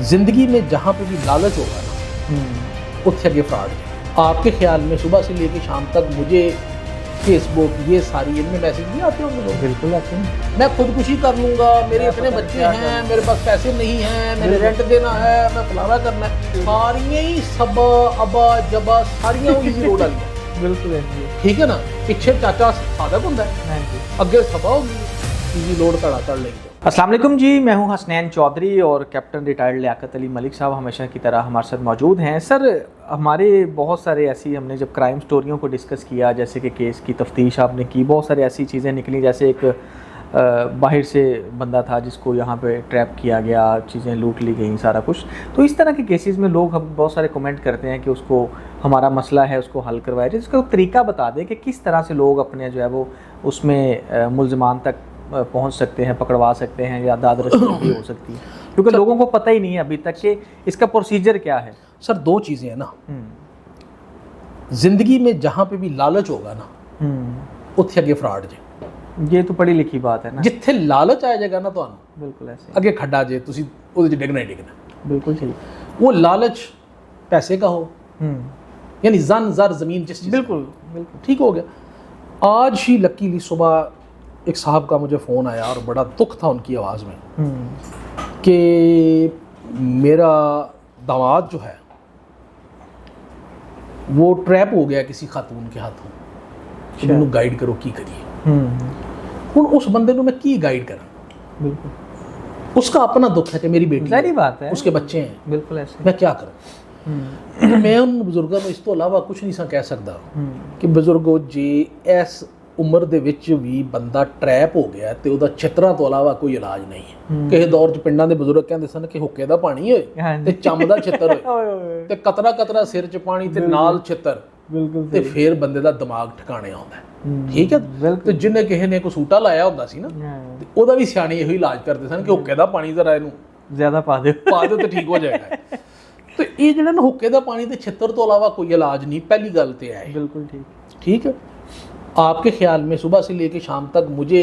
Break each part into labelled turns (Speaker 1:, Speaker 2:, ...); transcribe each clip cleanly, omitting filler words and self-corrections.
Speaker 1: जिंदगी में जहाँ पे भी लालच होगा ना उत्थे अगे फ्रॉड है। आपके ख्याल में सुबह से लेकर शाम तक मुझे फेसबुक ये सारी इनमें मैसेज नहीं आते होंगे लोग?
Speaker 2: बिल्कुल आते हैं।
Speaker 1: मैं खुदकुशी कर लूँगा, मेरे इतने बच्चे हैं, मेरे पास पैसे नहीं हैं, मेरे रेंट देना है, मैं फलाना करना है, सारियाँ ही सबा अबा जबा सारियाँ इजी रोड वाली हैं।
Speaker 2: बिल्कुल
Speaker 1: ठीक है ना। पिछे चाचा सादक होंदा है,
Speaker 2: हाँ जी।
Speaker 1: अगे सबा होगी, इजी लोड धड़ा धड़ लेंगे।
Speaker 2: अस्सलाम वालेकुम जी, मैं हूं हसनैन चौधरी और कैप्टन रिटायर्ड लियाकत अली मलिक साहब हमेशा की तरह हमारे साथ मौजूद हैं। सर, हमारे बहुत सारे ऐसी हमने जब क्राइम स्टोरियों को डिस्कस किया, जैसे कि केस की तफ्तीश आपने की, बहुत सारी ऐसी चीज़ें निकली, जैसे एक बाहर से बंदा था जिसको यहाँ पे ट्रैप किया गया, चीज़ें लूट ली गई, सारा कुछ। तो इस तरह के केसेस में लोग हम बहुत सारे कमेंट करते हैं कि उसको हमारा मसला है उसको हल करवाया जाए। इसका तरीका बता दें कि किस तरह से लोग अपने जो है वो उसमें मुलजमान तक पहुंच सकते हैं, पकड़वा सकते हैं, या दाद रसी भी हो सकती है, क्योंकि लोगों को पता ही नहीं है अभी तक कि इसका प्रोसीजर क्या है।
Speaker 1: सर, दो चीज़ें हैं ना, जिंदगी में जहाँ पे भी लालच होगा ना उत्थे अगे फ्रॉड जे।
Speaker 2: ये तो पढ़ी लिखी बात है ना।
Speaker 1: जिथे लालच आ जाएगा ना तो
Speaker 2: बिल्कुल ऐसे
Speaker 1: अगे खड्डा जे, तुसी ਉਹਦੇ 'ਚ ਡਿੱਗਣਾ ਹੀ ਡਿੱਗਣਾ।
Speaker 2: बिल्कुल सही।
Speaker 1: वो लालच पैसे का हो, यानी जन जर जमीन जिस चीज़
Speaker 2: बिल्कुल बिल्कुल
Speaker 1: ठीक हो गया। आज ही लकीली सुबह एक साहब का मुझे फ़ोन आया और बड़ा दुख था उनकी आवाज़ में कि मेरा दामाद जो है वो ट्रैप हो गया किसी खातून के हाथों, तो मैनू गाइड करो की करिए। हुण उस बंदे नू मैं की गाइड करा?
Speaker 2: बिल्कुल
Speaker 1: उसका अपना दुख है कि मेरी बेटी
Speaker 2: सारी बात है,
Speaker 1: उसके बच्चे हैं,
Speaker 2: बिल्कुल ऐसे।
Speaker 1: मैं क्या करूं? मैं उन बजुर्गों ਨੂੰ ਇਸ ਤੋਂ ਇਲਾਵਾ ਕੁਝ ਨਹੀਂ ਸਾਂ ਕਹਿ ਸਕਦਾ ਕਿ ਬਜ਼ੁਰਗੋ ਜੇ ਇਸ ਉਮਰ ਦੇ ਵਿੱਚ ਵੀ ਬੰਦਾ ਟਰੈਪ ਹੋ ਗਿਆ ਤੇ ਉਹਦਾ ਚਿੱਤਰਾਂ ਤੋਂ ਇਲਾਵਾ ਕੋਈ ਇਲਾਜ ਨਹੀਂ ਹੈ। ਕਿਸੇ ਦੌਰ 'ਚ ਪਿੰਡਾਂ ਦੇ ਬਜ਼ੁਰਗ ਕਹਿੰਦੇ ਸਨ ਕਿ ਹੁੱਕੇ ਦਾ ਪਾਣੀ ਹੋਏ ਤੇ ਚੰਮ ਦਾ ਚਿੱਤਰ ਹੋਏ ਤੇ ਕਤਰਾ ਕਤਰਾ ਸਿਰ 'ਚ ਪਾਣੀ ਤੇ ਨਾਲ ਚਿੱਤਰ,
Speaker 2: ਬਿਲਕੁਲ
Speaker 1: ਤੇ ਫਿਰ ਬੰਦੇ ਦਾ ਦਿਮਾਗ ਠਿਕਾਣੇ ਆਉਂਦਾ। ਠੀਕ ਹੈ। ਤੇ ਜਿੰਨੇ ਕਿਸੇ ਨੇ ਕੋਈ ਸੂਟਾ ਲਾਇਆ ਹੁੰਦਾ ਸੀ ਨਾ ਤੇ ਉਹਦਾ ਵੀ ਸਿਆਣੇ ਇਹੋ ਹੀ ਇਲਾਜ ਕਰਦੇ ਸਨ ਕਿ ਹੁੱਕੇ ਦਾ ਪਾਣੀ ਜ਼ਰਾ ਇਹਨੂੰ
Speaker 2: ਜ਼ਿਆਦਾ ਪਾ ਦਿਓ
Speaker 1: ਤੇ ਠੀਕ ਹੋ ਜਾਏਗਾ। ਤੇ ਇਹ ਜਿਹੜਾ ਨਾ ਹੁੱਕੇ ਦਾ ਪਾਣੀ ਤੇ ਛਿੱਤਰ ਤੋਂ ਇਲਾਵਾ ਕੋਈ ਇਲਾਜ नहीं, पहली गल तो है।
Speaker 2: बिल्कुल ठीक।
Speaker 1: ठीक है। आपके ख्याल में सुबह से लेकर शाम तक मुझे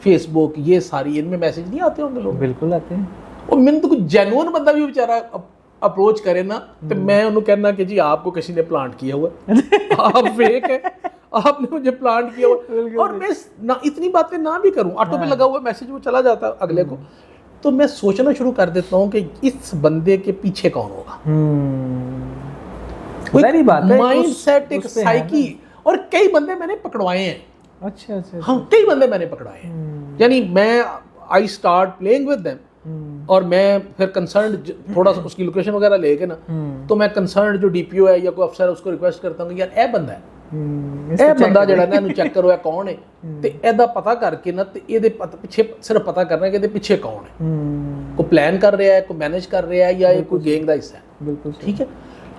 Speaker 1: फेसबुक ये सारी इनमें मैसेज नहीं आते होंगे लोग?
Speaker 2: बिल्कुल आते हैं।
Speaker 1: और मैंने तो कुछ जेन्युइन बंदा भी बेचारा अप्रोच करे ना तो मैं उन्हें कहना कि जी आपको किसी ने प्लांट किया हुआ आप फेक है, आपने मुझे प्लांट किया हुआ। और मैं ना इतनी बातें ना भी करूं, ऑटो पे लगा हुआ मैसेज वो चला जाता अगले को, तो मैं सोचना शुरू कर देता हूँ कि इस बंदे के पीछे कौन होगा।
Speaker 2: सारी बात है,
Speaker 1: माइंड सेट, एक साइकी। और कई बंदे मैंने पकड़वाए हैं।
Speaker 2: अच्छा अच्छा।
Speaker 1: हाँ, कई बंदे मैंने पकड़वाए हैं। यानी मैं I start playing with them और मैं फिर कंसर्न थोड़ा सा उसकी लोकेशन वगैरह लेके ना तो मैं कंसर्न जो डीपीओ है या कोई अफसर है उसको रिक्वेस्ट करता हूँ कि यार ए बंदा है, ਇਹ ਬੰਦਾ ਜਿਹੜਾ ਨਾ ਇਹਨੂੰ ਚੈੱਕ ਕਰੋ ਇਹ ਕੌਣ ਹੈ ਤੇ ਇਹਦਾ ਪਤਾ ਕਰਕੇ ਨਾ ਤੇ ਇਹਦੇ ਪਿੱਛੇ ਸਿਰਫ ਪਤਾ ਕਰਨਾ ਕਿ ਇਹਦੇ ਪਿੱਛੇ ਕੌਣ ਹੈ, ਕੋਈ ਪਲਾਨ ਕਰ ਰਿਹਾ ਹੈ, ਕੋਈ ਮੈਨੇਜ ਕਰ ਰਿਹਾ ਹੈ, ਜਾਂ ਇਹ ਕੋਈ ਗੈਂਗ ਦਾ ਹਿੱਸਾ है।
Speaker 2: बिल्कुल
Speaker 1: ठीक है।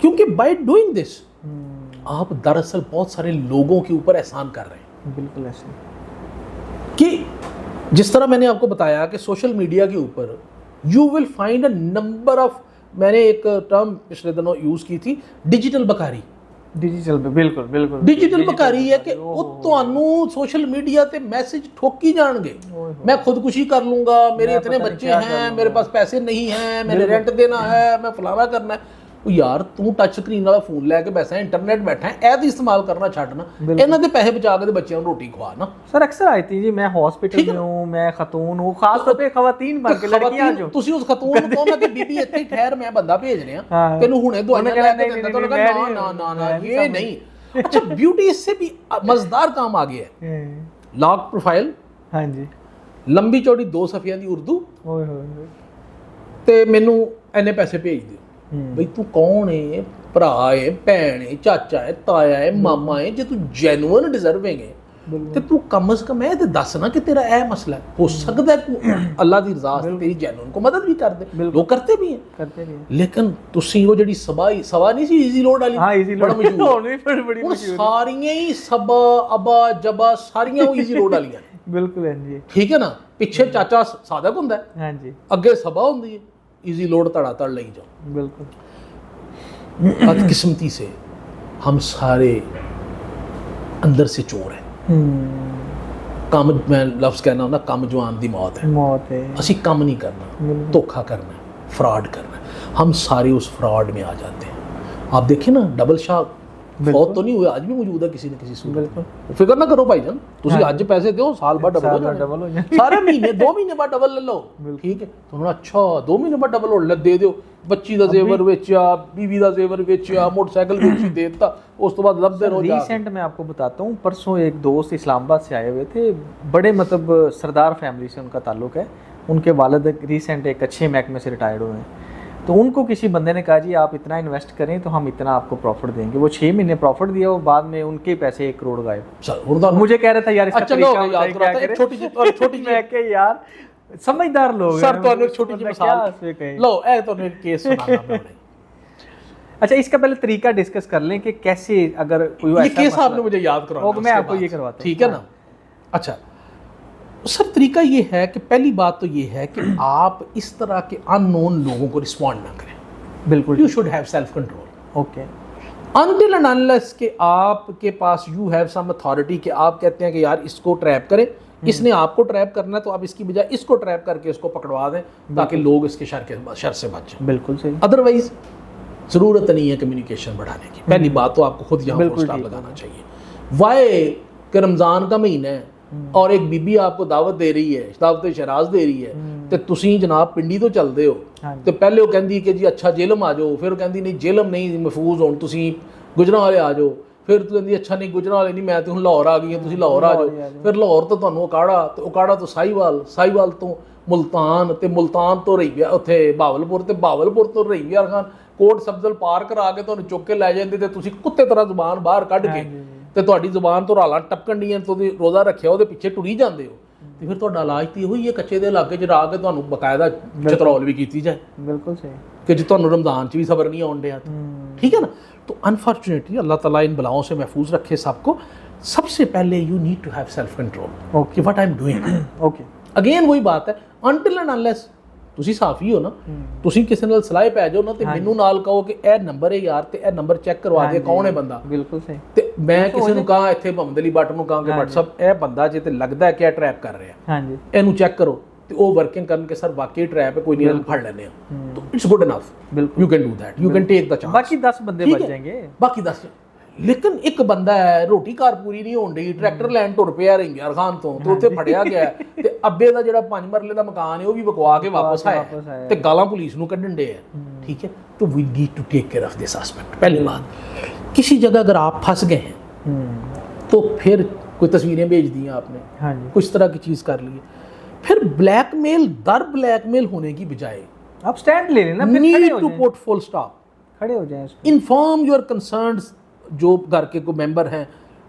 Speaker 1: क्योंकि बाय डूइंग दिस आप दरअसल बहुत सारे लोगों के ऊपर एहसान कर रहे हैं।
Speaker 2: बिल्कुल ऐसे
Speaker 1: कि जिस तरह मैंने आपको बताया कि सोशल मीडिया के ऊपर you will find a number of, मैंने एक टर्म पिछले दिनों यूज़ की थी, डिजिटल बकारी।
Speaker 2: डिजिटल बिल्कुल बिल्कुल
Speaker 1: डिजिटल बकारी है कि वो ਤੁਹਾਨੂੰ सोशल मीडिया ਤੇ मैसेज ठोकी जाएंगे, मैं खुदकुशी कर लूँगा, मेरे इतने बच्चे हैं, मेरे पास पैसे नहीं हैं, मेरे रेंट देना है, मैं फलाना करना है। यार तू टच स्क्रीन वाला फोन लैके बैठा है, इंटरनेट बैठा है, ऐ इस्तेमाल करना छड्डना, ਇਹਨਾਂ ਦੇ ਪੈਸੇ ਬਚਾ ਕੇ ਤੇ ਬੱਚਿਆਂ ਨੂੰ ਰੋਟੀ ਖਵਾ ना।
Speaker 2: सर अक्सर आती जी, मैं हॉस्पिटल में हूँ, मैं खतून हूँ, खास तौर पे खवातीन बन के लड़कियां जो
Speaker 1: ਤੁਸੀਂ ਉਸ ਖਤੂਨ ਨੂੰ ਕਹੋ ਨਾ ਕਿ ਬੀਬੀ ਇੱਥੇ ਹੀ ਠਹਿਰ, ਮੈਂ ਬੰਦਾ ਭੇਜ ਰਿਹਾ ਤੈਨੂੰ ਹੁਣੇ ਦਵਾਈਆਂ ਲੈ ਕੇ ਦਿੰਦਾ, ਤੁਹਾਨੂੰ ਕਹਿੰਦਾ ਨਾ ਨਾ ਨਾ ये नहीं। अच्छा, ब्यूटी इससे भी मजेदार काम आ गया है। लॉक प्रोफाइल,
Speaker 2: हाँ जी,
Speaker 1: लंबी चौड़ी 2 सफियां ਦੀ ਉਰਦੂ ਤੇ ਮੈਨੂੰ ਇੰਨੇ ਪੈਸੇ ਭੇਜ ਦਿਓ। ਬਈ ਤੂੰ ਕੌਣ ਹੈ? ਭਰਾ ਹੈ, ਭੈਣ ਹੈ, ਚਾਚਾ ਹੈ, ਤਾਇਆ ਹੈ, ਮਾਮਾ ਹੈ? ਜੇ ਤੂੰ ਜੈਨੂਇਨ ਡਿਜ਼ਰਵਿੰਗ ਹੈ ਤੇ ਤੂੰ ਕਮ ਸੇ ਕਮ ਇਹ ਤੇ ਦੱਸ ਨਾ ਕਿ ਤੇਰਾ ਇਹ ਮਸਲਾ ਹੈ, ਹੋ ਸਕਦਾ ਤੂੰ ਅੱਲਾ ਦੀ ਰਜ਼ਾ ਤੇ ਤੇਰੀ ਜੈਨੂਇਨ ਕੋ ਮਦਦ ਵੀ ਕਰ ਦੇ, ਲੋਕ ਕਰਤੇ ਵੀ ਹੈ। ਲੇਕਿਨ ਤੁਸੀਂ ਉਹ ਜਿਹੜੀ ਸਵਾ ਨਹੀਂ ਸੀ ਈਜ਼ੀ ਲੋਡ ਵਾਲੀ,
Speaker 2: ਹਾਂ ਈਜ਼ੀ ਲੋਡ
Speaker 1: ਹੁਣ ਸਾਰੀਆਂ ਹੀ ਸਬਾ ਅਬਾ ਜਬਾ ਸਾਰੀਆਂ ਉਹ ਈਜ਼ੀ ਲੋਡ ਵਾਲੀਆਂ ਨੇ।
Speaker 2: ਬਿਲਕੁਲ ਹੈ ਜੀ।
Speaker 1: ਠੀਕ ਹੈ ਨਾ। ਪਿੱਛੇ ਚਾਚਾ ਸਾਦਕ ਹੁੰਦਾ ਹੈ,
Speaker 2: ਹਾਂ ਜੀ,
Speaker 1: ਅੱਗੇ ਸਬਾ ਹੁੰਦੀ ਹੈ, इजी लोड तड़ातड़ ले जाओ।
Speaker 2: बिल्कुल।
Speaker 1: बदकिस्मती से हम सारे अंदर से चोर हैं। कम, मैं लफ्ज़ कहना हूं ना, कम जवान दी मौत है।
Speaker 2: मौत है।
Speaker 1: असी कम नहीं करना, धोखा करना, फ्रॉड करना। हम सारे उस फ्रॉड में आ जाते हैं। आप देखिए ना, डबल शाह फौत तो नहीं हुए, आज भी मौजूद है किसी न किसी सूरत में। फिक्र ना करो भाईजान, तुसी आज पैसे दो, साल बाद डबल हो जाए, सारे महीने 2 महीने बाद डबल ले लो, ठीक है। तो अच्छा 2 महीने बाद डबल होने दे दो, बच्ची दा जेवर वेचिया, बीवी दा जेवर वेचिया, मोटरसाइकिल बेची देता, उस तो बाद लभदे रहो।
Speaker 2: रिसेंट मैं आपको बताता हूँ, परसों एक दोस्त इस्लामाबाद से आए हुए थे, बड़े मतलब सरदार फैमिली से उनका ताल्लुक है। उनके वालिद रिसेंट एक अच्छे महकमे से रिटायर्ड हुए हैं, तो उनको किसी बंदे ने कहा जी आप इतना इन्वेस्ट करें तो हम इतना आपको प्रॉफिट देंगे। वो 6 महीने प्रॉफिट दिया, वो बाद में उनके पैसे 1 करोड़ गायब। मुझे कह रहा था यार इसका तरीका छोटी मैं के यार समझदार लोग
Speaker 1: सर। तो एक छोटी सी मिसाल लो, ए तो एक केस सुनाना मैं।
Speaker 2: अच्छा, इसका पहले तरीका डिस्कस कर लें कि कैसे, अगर कोई
Speaker 1: ये केस आपने मुझे याद करवाना,
Speaker 2: मैं आपको ये करवाता हूं,
Speaker 1: ठीक है ना। अच्छा सर, तरीका ये है कि पहली बात तो ये है कि आप इस तरह के अननोन लोगों को रिस्पॉन्ड ना करें।
Speaker 2: बिल्कुल,
Speaker 1: you should have self control.
Speaker 2: Okay,
Speaker 1: until and unless के आपके पास यू हैव सम अथॉरिटी कि आप कहते हैं कि यार इसको ट्रैप करें, इसने आपको ट्रैप करना है, तो आप इसकी बजाय इसको ट्रैप करके इसको पकड़वा दें ताकि लोग इसके शर से बचें।
Speaker 2: बिल्कुल सही।
Speaker 1: अदरवाइज ज़रूरत नहीं है कम्युनिकेशन बढ़ाने की। पहली बात तो आपको खुद यहाँ स्टॉप लगाना चाहिए। वाई कि रमज़ान का महीना है और एक बीबी आपको दावत दे रही है, दावत शराज दे रही है, तो तुसी जनाब पिंडी तो चलते हो, तो पहले वो कहती कि जी अच्छा जेलम आ जाओ, फिर कहती नहीं जेलम नहीं महफूज हो, तुसी गुजरांवाले आ जाओ, फिर तू कहती अच्छा नहीं गुजरांवाले नहीं, मैं तो लाहौर आ गई, तुसी लाहौर आ जाओ, फिर लाहौर तो ਤੁਹਾਨੂੰ उकाड़ा तो साहिवाल तो मुल्तान, ते मुल्तान तो रही उत्थे बहावलपुर तो रही खान कोट सब्जल पार करा के ਤੁਹਾਨੂੰ चुक के लै ਜਾਂਦੇ, ਤੇ ਤੁਸੀਂ ਕੁੱਤੇ ਤਰ੍ਹਾਂ ਜ਼ੁਬਾਨ ਬਾਹਰ ਕੱਢ ਕੇ ਤੇ ਤੁਹਾਡੀ ਜ਼ੁਬਾਨ ਤੋਂ ਰਾਲਾਂ ਟਪਕਣ ਡੀਆਂ, ਤੁਸੀਂ ਰੋਜ਼ਾ ਰੱਖਿਆ ਉਹਦੇ ਪਿੱਛੇ ਟੁਰੀ ਜਾਂਦੇ ਹੋ, ਤੇ ਫਿਰ ਤੁਹਾਡਾ ਇਲਾਜ ਤੇ ਇਹੋ ਹੀ ਹੈ ਕੱਚੇ ਦੇ ਇਲਾਕੇ 'ਚ ਰਾ ਕੇ ਤੁਹਾਨੂੰ ਬਕਾਇਦਾ ਚਤਰੌਲ ਵੀ ਕੀਤੀ ਜਾਏ।
Speaker 2: ਬਿਲਕੁਲ ਸਹੀ ਕਿ
Speaker 1: ਜੇ ਤੁਹਾਨੂੰ ਰਮਜ਼ਾਨ 'ਚ ਵੀ ਸਬਰ ਨਹੀਂ ਆਉਣ ਡਿਆ, ठीक है ना। तो अनफॉर्चुनेटली अल्लाह ताला इन बलाओं से महफूज रखे सबको। सबसे पहले you need to have self control कि what I am doing. Okay, again वही बात है, अनटिल एंड अनलेस ਤੁਸੀਂ ਸਾਫੀ ਹੋ ਨਾ, ਤੁਸੀਂ ਕਿਸੇ ਨਾਲ ਸਲਾਹ ਪੈ ਜਾਓ ਨਾ, ਤੇ ਮੈਨੂੰ ਨਾਲ ਕਹੋ ਕਿ ਇਹ ਨੰਬਰ ਹੈ ਯਾਰ, ਤੇ ਇਹ ਨੰਬਰ ਚੈੱਕ ਕਰਵਾ ਦੇ ਕੌਣ ਹੈ ਬੰਦਾ।
Speaker 2: ਬਿਲਕੁਲ ਸਹੀ।
Speaker 1: ਤੇ ਮੈਂ ਕਿਸੇ ਨੂੰ ਕਹਾਂ ਇੱਥੇ ਮੁਹੰਮਦ ਅਲੀ ਬੱਟ ਨੂੰ ਕਹਾਂ ਕਿ ਬੱਟ ਸਾਹਿਬ ਇਹ ਬੰਦਾ ਜੇ ਤੇ ਲੱਗਦਾ ਹੈ ਕਿ ਇਹ ਟਰੈਪ ਕਰ ਰਿਹਾ, ਹਾਂਜੀ ਇਹਨੂੰ ਚੈੱਕ ਕਰੋ, ਤੇ ਉਹ ਵਰਕਿੰਗ ਕਰਨ ਕੇ ਸਰ ਵਾਕਈ ਟਰੈਪ ਹੈ, ਕੋਈ ਨਹੀਂ ਇਹਨੂੰ ਫੜ ਲੈਣੇ ਆ, ਤਾਂ ਇਟਸ ਗੁੱਡ ਇਨਫ। ਬਿਲਕੁਲ, you can do that, you can take the chance.
Speaker 2: बाकी 10 बंदे बच जाएंगे,
Speaker 1: बाकी 10। लेकिन एक बंदा है रोटी कार पूरी नहीं होਣ ਡਈ, ਟਰੈਕਟਰ ਲੈਣ ਟੁਰ ਪਿਆ ਰਿੰਗਿਆਰ ਖਾਨ ਤੋਂ, ਤੇ ਉੱਥੇ ਫੜਿਆ ਗਿਆ, ਤੇ ਅੱਬੇ ਦਾ ਜਿਹੜਾ 5 ਮਰਲੇ ਦਾ ਮਕਾਨ ਹੈ ਉਹ ਵੀ ਵਕਵਾ ਕੇ ਵਾਪਸ ਆਇਆ, ਤੇ ਗਾਲਾਂ ਪੁਲਿਸ ਨੂੰ ਕੱਢਣ ਦੇ ਆ, ठीक है। तो we need to take care of this aspect. पहली बात, किसी जगह अगर आप फंस गए हैं तो फिर कोई तस्वीरें भेज दी हैं आपने, कुछ तरह की चीज़ कर ली है, फिर ब्लैकमेल दर ब्लैकमेल होने की बजाय
Speaker 2: आप स्टैंड ले लेना,
Speaker 1: need to put full stop,
Speaker 2: खड़े हो जाएं,
Speaker 1: इन्फॉर्म योर कंसर्न्स, जो घर के कोई मेंबर हैं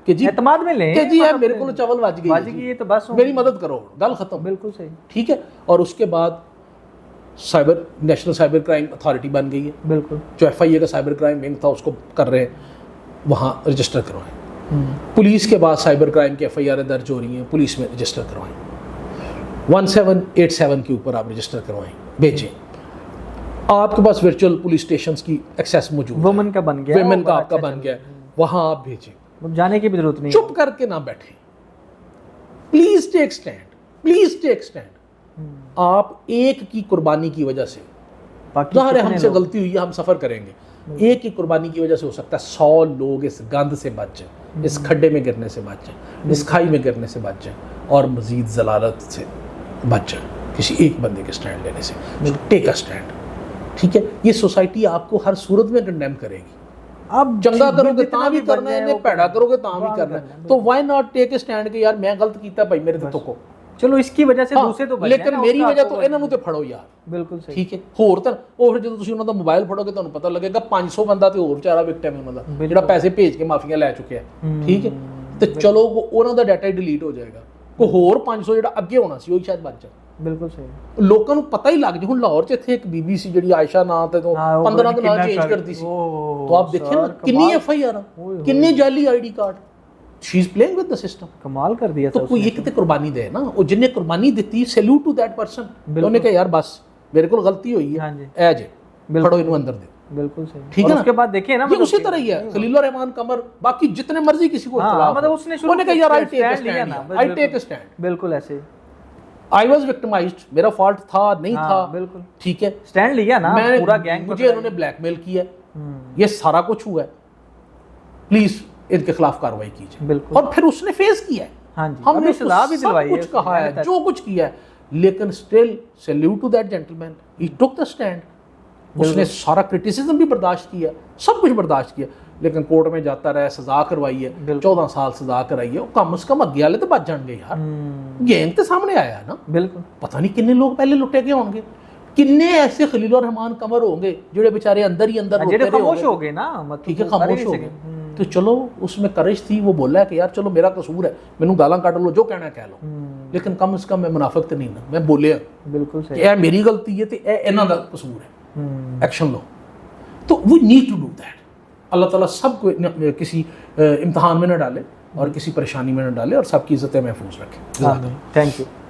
Speaker 1: कि जी
Speaker 2: एतमाद में लें
Speaker 1: कि जी है मेरे को चावल वाज गई
Speaker 2: तो बस
Speaker 1: मेरी मदद करो, गल खत्म। बिल्कुल सही, ठीक है। और उसके बाद cyber national cyber crime authority बन गई है, बिल्कुल, जो FIA का साइबर क्राइम विंग था उसको कर रहे हैं, वहाँ रजिस्टर करवाएं। पुलिस के बाद साइबर क्राइम की FIR दर्ज हो रही हैं, पुलिस में रजिस्टर करवाएं, 1787 के ऊपर आप रजिस्टर करवाएं, भेजें। आपके पास वर्चुअल पुलिस स्टेशंस की एक्सेस मौजूद,
Speaker 2: वुमेन का बन गया,
Speaker 1: वुमेन का आपका बन गया, वहाँ आप भेजें,
Speaker 2: जाने की भी जरूरत नहीं,
Speaker 1: चुप करके ना बैठे, please take stand, please take stand. आप एक की कुर्बानी की वजह से, ज़ाहिर है हमसे गलती हुई है, हम सफ़र करेंगे, एक की कुर्बानी की वजह से हो सकता है 100 लोग इस गंद से बच जाएं, इस खड्डे में गिरने से बच जाएं, इस खाई में गिरने से बच जाएं, और मज़ीद जलालत से बच जाएं किसी एक बंदे के स्टैंड लेने से। टेक अ स्टैंड, ठीक है। ये सोसाइटी आपको हर सूरत में कंडेम करेगी, आप चंगा करोगे तां भी करना है, पैड़ा करोगे तां भी करना है, तो why not take a stand कि यार मैं गलत कीता भाई मेरे ते को, चलो इसकी वजह से दूसरे तो लेकिन मेरी वजह तो ਇਹਨਾਂ ਨੂੰ ਤੇ ਫੜੋ ਯਾਰ। ਬਿਲਕੁਲ ਸਹੀ, ਠੀਕ ਹੈ। ਹੋਰ ਤਾਂ ਉਹ ਫਿਰ ਜਦੋਂ ਤੁਸੀਂ ਉਹਨਾਂ ਦਾ ਮੋਬਾਈਲ ਫੜੋਗੇ ਤੁਹਾਨੂੰ ਪਤਾ ਲੱਗੇਗਾ 500 ਬੰਦਾ ਤੇ ਹੋਰ ਵਿਚਾਰਾ ਵਿਕਟਮ ਹੈ ਉਹਨਾਂ ਦਾ, ਜਿਹੜਾ ਪੈਸੇ ਭੇਜ ਕੇ ਮਾਫੀਆਂ ਲੈ ਚੁੱਕਿਆ, ਠੀਕ ਹੈ। ਤੇ ਚਲੋ ਉਹਨਾਂ ਦਾ ਡਾਟਾ ਹੀ ਡਿਲੀਟ ਹੋ ਜਾਏਗਾ, ਕੋਈ ਹੋਰ 500 ਜਿਹੜਾ ਅੱਗੇ ਹੋਣਾ ਸੀ ਉਹ ਸ਼ਾਇਦ ਬਚ ਜਾਏ। ਬਿਲਕੁਲ ਸਹੀ। ਲੋਕਾਂ ਨੂੰ ਪਤਾ ਹੀ ਲੱਗ ਜੇ, ਹੁਣ ਲਾਹੌਰ 'ਚ ਇੱਥੇ ਇੱਕ ਬੀਬੀ ਸੀ ਜਿਹੜੀ ਆਇਸ਼ਾ ਨਾਂ ਤੇ ਤੋਂ 15 ਦਾ ਨਾਂ ਚੇਂਜ ਕਰਦੀ ਸੀ, तो आप देखिए ना कितनी FIR, कितने जाली ID card, she is playing with the system, कमाल कर दिया। तो कोई एक ते कुर्बानी दे ना, वो जिन्हें कुर्बानी दी, सैल्यूट टू दैट पर्सन। उन्होंने कहा यार बस मेरे को गलती हुई है, ए जे फड़ो इन्हें अंदर दे। बिल्कुल सही, ठीक है। उसके बाद देखिए ना ये उसी तरह ही है, खलीलुर रहमान कमर, बाकी जितने मर्जी किसी को मतलब उसने कहा यार आई टेक अ स्टैंड, बिल्कुल ऐसे आई वॉज विक्टिमाइज्ड, मेरा फॉल्ट था नहीं
Speaker 2: हाँ,
Speaker 1: था,
Speaker 2: बिल्कुल
Speaker 1: ठीक है,
Speaker 2: स्टैंड लिया ना,
Speaker 1: मैं
Speaker 2: पूरा गैंग
Speaker 1: मुझे इन्होंने ब्लैकमेल किया, ये सारा कुछ हुआ है, प्लीज इनके खिलाफ कार्रवाई कीजिए।
Speaker 2: बिल्कुल।
Speaker 1: और फिर उसने फेस किया है,
Speaker 2: हाँ जी,
Speaker 1: हमने
Speaker 2: अभी
Speaker 1: उसको
Speaker 2: सलाह भी
Speaker 1: सब
Speaker 2: दिलवाई है,
Speaker 1: कुछ कहा है, जो कुछ किया है, लेकिन still salute to that gentleman, he took the stand. उसने सारा क्रिटिसिज्म भी बर्दाश्त किया, सब कुछ बर्दाश्त किया, लेकिन कोर्ट में जाता रहा, सजा करवाई है, 14 साल सजा कराई है, कम से कम अगे वाले तो बच जाएंगे यार, गैंग तो सामने आया है ना,
Speaker 2: बिल्कुल
Speaker 1: पता नहीं कितने लोग पहले लुटे गए होंगे, किन्ने ऐसे खलील और रहमान कमर होंगे जो बेचारे अंदर ही अंदर रोते रहे
Speaker 2: खामोश हो गए ना, मतलब
Speaker 1: ठीक है, खामोश हो गए। तो चलो उसमें करज थी, वो बोला है कि यार चलो मेरा कसूर है, मैनू गालां कट लो, जो कहना कह लो, लेकिन कम से कम मैं मुनाफिक तो नहीं ना, मैं बोलिया
Speaker 2: बिल्कुल सही,
Speaker 1: ये मेरी गलती है, तो इन्हां दा कसूर है, एक्शन लो। तो we need to do that. Allah ताला सबको किसी इम्तहान में न डाले और किसी परेशानी में न डाले, और सबकी इज्जतें महफूज रखे।
Speaker 2: Thank you.